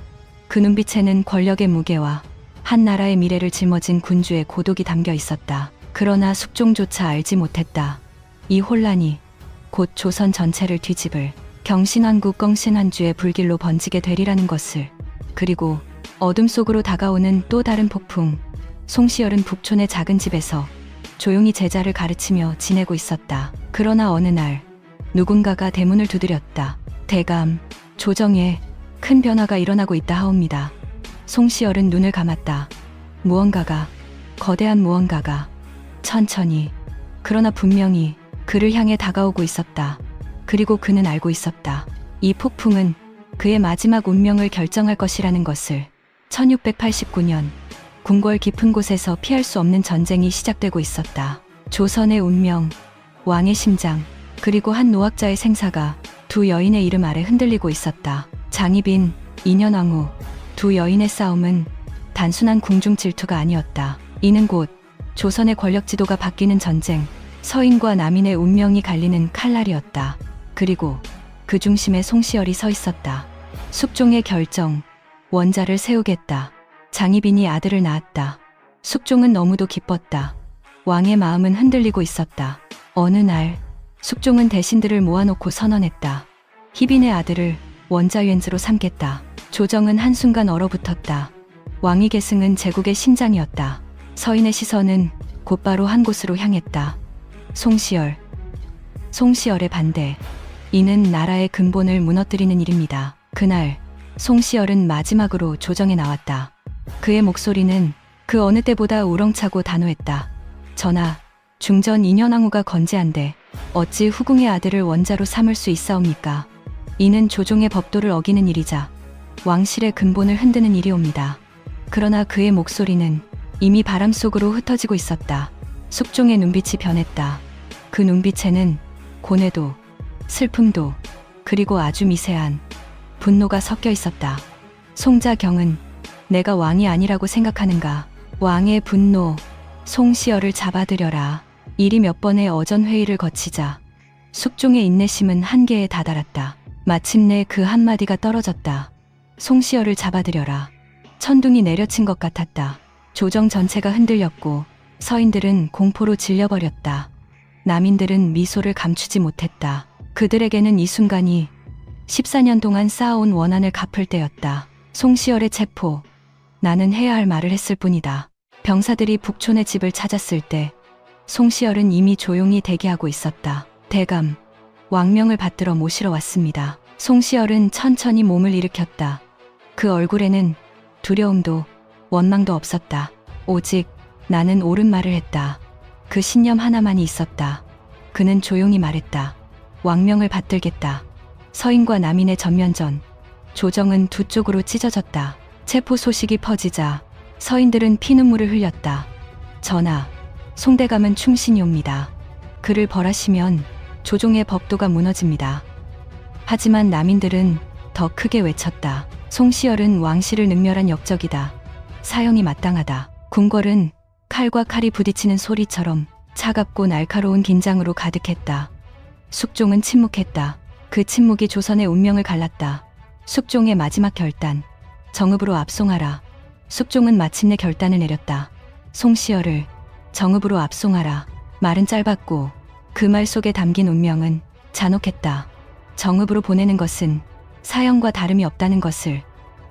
그 눈빛에는 권력의 무게와 한 나라의 미래를 짊어진 군주의 고독이 담겨 있었다. 그러나 숙종조차 알지 못했다. 이 혼란이 곧 조선 전체를 뒤집을 경신왕국 껑신한주의 불길로 번지게 되리라는 것을. 그리고 어둠 속으로 다가오는 또 다른 폭풍. 송시열은 북촌의 작은 집에서 조용히 제자를 가르치며 지내고 있었다. 그러나 어느 날 누군가가 대문을 두드렸다. 대감, 조정에 큰 변화가 일어나고 있다 하옵니다. 송시열은 눈을 감았다. 무언가가, 거대한 무언가가 천천히, 그러나 분명히 그를 향해 다가오고 있었다. 그리고 그는 알고 있었다. 이 폭풍은 그의 마지막 운명을 결정할 것이라는 것을. 1689년 궁궐 깊은 곳에서 피할 수 없는 전쟁이 시작되고 있었다. 조선의 운명, 왕의 심장, 그리고 한 노학자의 생사가 두 여인의 이름 아래 흔들리고 있었다. 장희빈, 인현왕후. 두 여인의 싸움은 단순한 궁중 질투가 아니었다. 이는 곧 조선의 권력 지도가 바뀌는 전쟁, 서인과 남인의 운명이 갈리는 칼날이었다. 그리고 그 중심에 송시열이 서 있었다. 숙종의 결정, 원자를 세우겠다. 장희빈이 아들을 낳았다. 숙종은 너무도 기뻤다. 왕의 마음은 흔들리고 있었다. 어느 날 숙종은 대신들을 모아놓고 선언했다. 희빈의 아들을 원자윤수로 삼겠다. 조정은 한순간 얼어붙었다. 왕위 계승은 제국의 심장이었다. 서인의 시선은 곧바로 한 곳으로 향했다. 송시열. 송시열의 반대. 이는 나라의 근본을 무너뜨리는 일입니다. 그날 송시열은 마지막으로 조정에 나왔다. 그의 목소리는 그 어느 때보다 우렁차고 단호했다. 전하, 중전 인현왕후가 건재한데 어찌 후궁의 아들을 원자로 삼을 수 있사옵니까? 이는 조종의 법도를 어기는 일이자 왕실의 근본을 흔드는 일이옵니다. 그러나 그의 목소리는 이미 바람 속으로 흩어지고 있었다. 숙종의 눈빛이 변했다. 그 눈빛에는 고뇌도, 슬픔도, 그리고 아주 미세한 분노가 섞여 있었다. 송자경은 내가 왕이 아니라고 생각하는가? 왕의 분노, 송시열을 잡아들여라. 일이 몇 번의 어전회의를 거치자 숙종의 인내심은 한계에 다다랐다. 마침내 그 한마디가 떨어졌다. 송시열을 잡아들여라. 천둥이 내려친 것 같았다. 조정 전체가 흔들렸고 서인들은 공포로 질려버렸다. 남인들은 미소를 감추지 못했다. 그들에게는 이 순간이 14년 동안 쌓아온 원한을 갚을 때였다. 송시열의 체포. 나는 해야 할 말을 했을 뿐이다. 병사들이 북촌의 집을 찾았을 때 송시열은 이미 조용히 대기하고 있었다. 대감, 왕명을 받들어 모시러 왔습니다. 송시열은 천천히 몸을 일으켰다. 그 얼굴에는 두려움도 원망도 없었다. 오직 나는 옳은 말을 했다. 그 신념 하나만이 있었다. 그는 조용히 말했다. 왕명을 받들겠다. 서인과 남인의 전면전. 조정은 두 쪽으로 찢어졌다. 체포 소식이 퍼지자 서인들은 피눈물을 흘렸다. 전하, 송대감은 충신이옵니다. 그를 벌하시면 조종의 법도가 무너집니다. 하지만 남인들은 더 크게 외쳤다. 송시열은 왕실을 능멸한 역적이다. 사형이 마땅하다. 궁궐은 칼과 칼이 부딪히는 소리처럼 차갑고 날카로운 긴장으로 가득했다. 숙종은 침묵했다. 그 침묵이 조선의 운명을 갈랐다. 숙종의 마지막 결단. 정읍으로 압송하라. 숙종은 마침내 결단을 내렸다. 송시열을 정읍으로 압송하라. 말은 짧았고 그 말 속에 담긴 운명은 잔혹했다. 정읍으로 보내는 것은 사형과 다름이 없다는 것을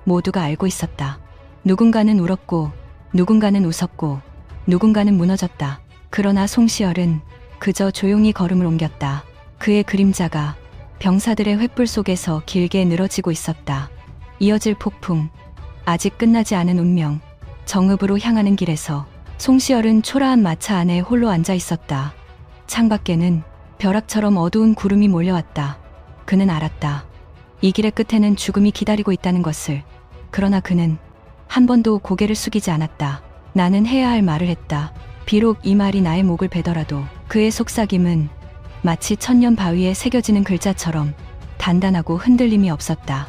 모두가 알고 있었다. 누군가는 울었고 누군가는 웃었고 누군가는 무너졌다. 그러나 송시열은 그저 조용히 걸음을 옮겼다. 그의 그림자가 병사들의 횃불 속에서 길게 늘어지고 있었다. 이어질 폭풍, 아직 끝나지 않은 운명. 정읍으로 향하는 길에서 송시열은 초라한 마차 안에 홀로 앉아 있었다. 창밖에는 벼락처럼 어두운 구름이 몰려왔다. 그는 알았다. 이 길의 끝에는 죽음이 기다리고 있다는 것을. 그러나 그는 한 번도 고개를 숙이지 않았다. 나는 해야 할 말을 했다. 비록 이 말이 나의 목을 베더라도. 그의 속삭임은 마치 천년 바위에 새겨지는 글자처럼 단단하고 흔들림이 없었다.